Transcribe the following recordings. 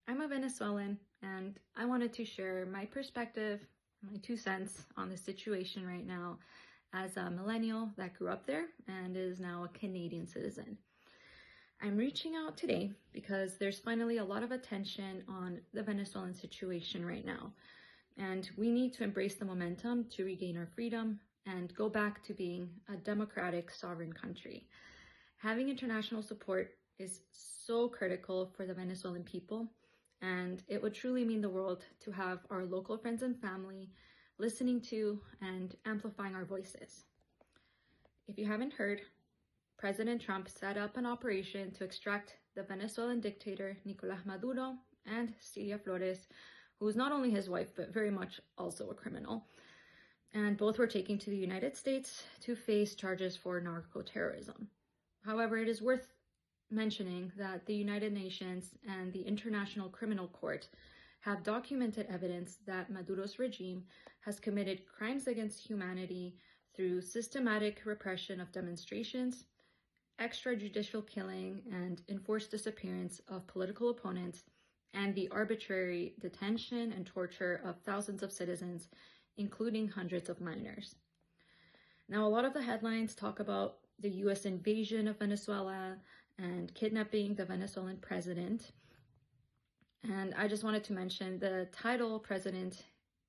I'm a Venezuelan, and I wanted to share my perspective, my 2 cents on the situation right now as a millennial that grew up there and is now a Canadian citizen. I'm reaching out today because there's finally a lot of attention on the Venezuelan situation right now, and we need to embrace the momentum to regain our freedom and go back to being a democratic, sovereign country. Having international support is so critical for the Venezuelan people, and it would truly mean the world to have our local friends and family listening to and amplifying our voices. If you haven't heard, President Trump set up an operation to extract the Venezuelan dictator Nicolás Maduro and Cilia Flores, who is not only his wife, but very much also a criminal. And both were taken to the United States to face charges for narco-terrorism. However, it is worth mentioning that the United Nations and the International Criminal Court have documented evidence that Maduro's regime has committed crimes against humanity through systematic repression of demonstrations, extrajudicial killing, and enforced disappearance of political opponents, and the arbitrary detention and torture of thousands of citizens, including hundreds of minors. Now, a lot of the headlines talk about the US invasion of Venezuela and kidnapping the Venezuelan president. And I just wanted to mention the title president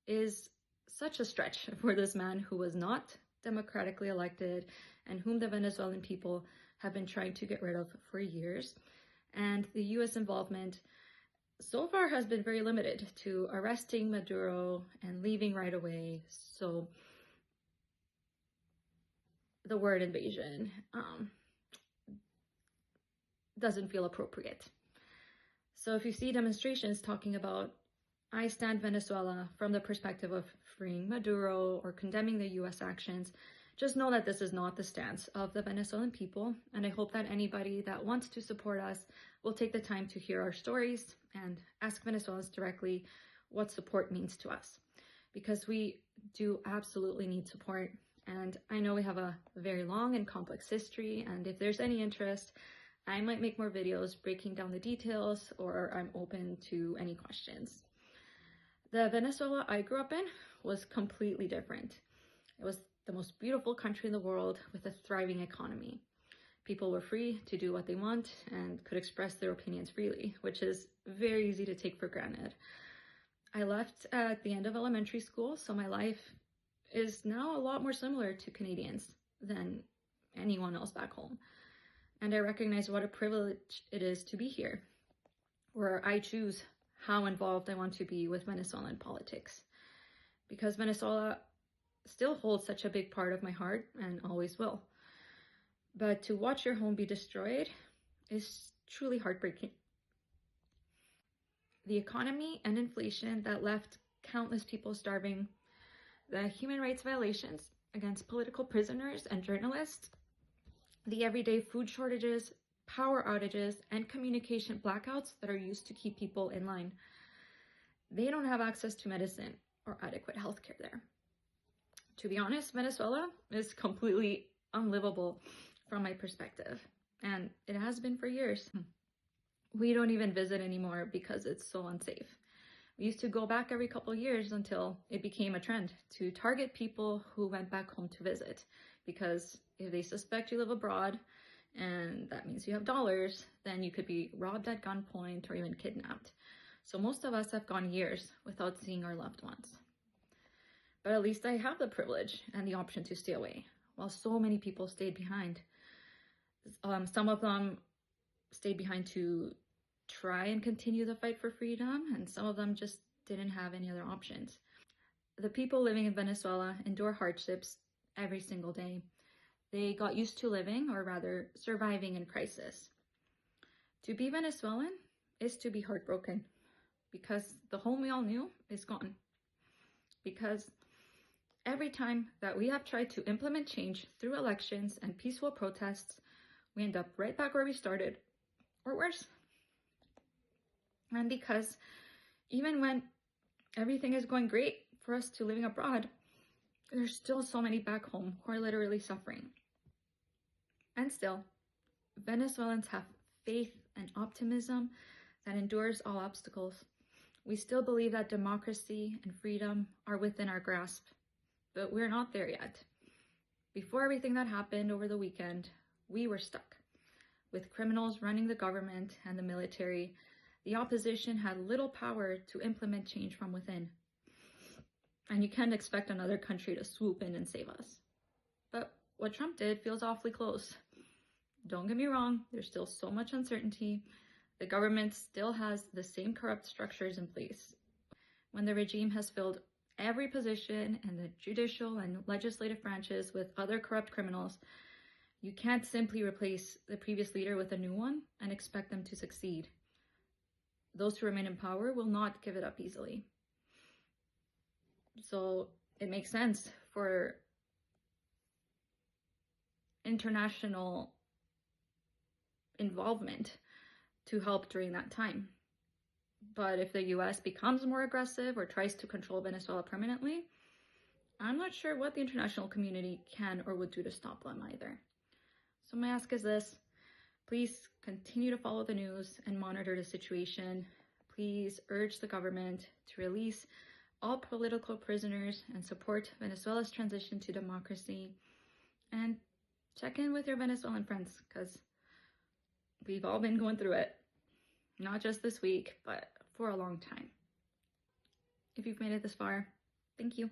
is such a stretch for this man who was not democratically elected and whom the Venezuelan people have been trying to get rid of for years. And the US involvement so far has been very limited to arresting Maduro and leaving right away. So the word invasion doesn't feel appropriate. So if you see demonstrations talking about I stand Venezuela from the perspective of freeing Maduro or condemning the US actions, just know that this is not the stance of the Venezuelan people. And I hope that anybody that wants to support us will take the time to hear our stories and ask Venezuelans directly what support means to us, because we do absolutely need support. And I know we have a very long and complex history, and if there's any interest, I might make more videos breaking down the details, or I'm open to any questions. The Venezuela I grew up in was completely different. It was the most beautiful country in the world with a thriving economy. People were free to do what they want and could express their opinions freely, which is very easy to take for granted. I left at the end of elementary school, so my life is now a lot more similar to Canadians than anyone else back home. And I recognize what a privilege it is to be here, where I choose how involved I want to be with Venezuelan politics, because Venezuela still holds such a big part of my heart and always will. But to watch your home be destroyed is truly heartbreaking. The economy and inflation that left countless people starving, the human rights violations against political prisoners and journalists, the everyday food shortages, power outages, and communication blackouts that are used to keep people in line. They don't have access to medicine or adequate healthcare there. To be honest, Venezuela is completely unlivable from my perspective, and it has been for years. We don't even visit anymore because it's so unsafe. We used to go back every couple of years until it became a trend to target people who went back home to visit, because if they suspect you live abroad and that means you have dollars, then you could be robbed at gunpoint or even kidnapped. So most of us have gone years without seeing our loved ones. But at least I have the privilege and the option to stay away, while so many people stayed behind. Some of them stayed behind to try and continue the fight for freedom, and some of them just didn't have any other options. The people living in Venezuela endure hardships every single day. They got used to living, or rather surviving, in crisis. To be Venezuelan is to be heartbroken, because the home we all knew is gone. Because every time that we have tried to implement change through elections and peaceful protests, we end up right back where we started, or worse. And because even when everything is going great for us to living abroad, there's still so many back home who are literally suffering. And still, Venezuelans have faith and optimism that endures all obstacles. We still believe that democracy and freedom are within our grasp, but we're not there yet. Before everything that happened over the weekend, we were stuck. With criminals running the government and the military, the opposition had little power to implement change from within. And you can't expect another country to swoop in and save us. But what Trump did feels awfully close. Don't get me wrong, there's still so much uncertainty. The government still has the same corrupt structures in place. When the regime has filled every position in the judicial and legislative branches with other corrupt criminals, you can't simply replace the previous leader with a new one and expect them to succeed. Those who remain in power will not give it up easily. So it makes sense for international involvement to help during that time. But if the US becomes more aggressive or tries to control Venezuela permanently, I'm not sure what the international community can or would do to stop them either. So my ask is this: please continue to follow the news and monitor the situation. Please urge the government to release all political prisoners and support Venezuela's transition to democracy. And check in with your Venezuelan friends, because we've all been going through it. Not just this week, but for a long time. If you've made it this far, thank you.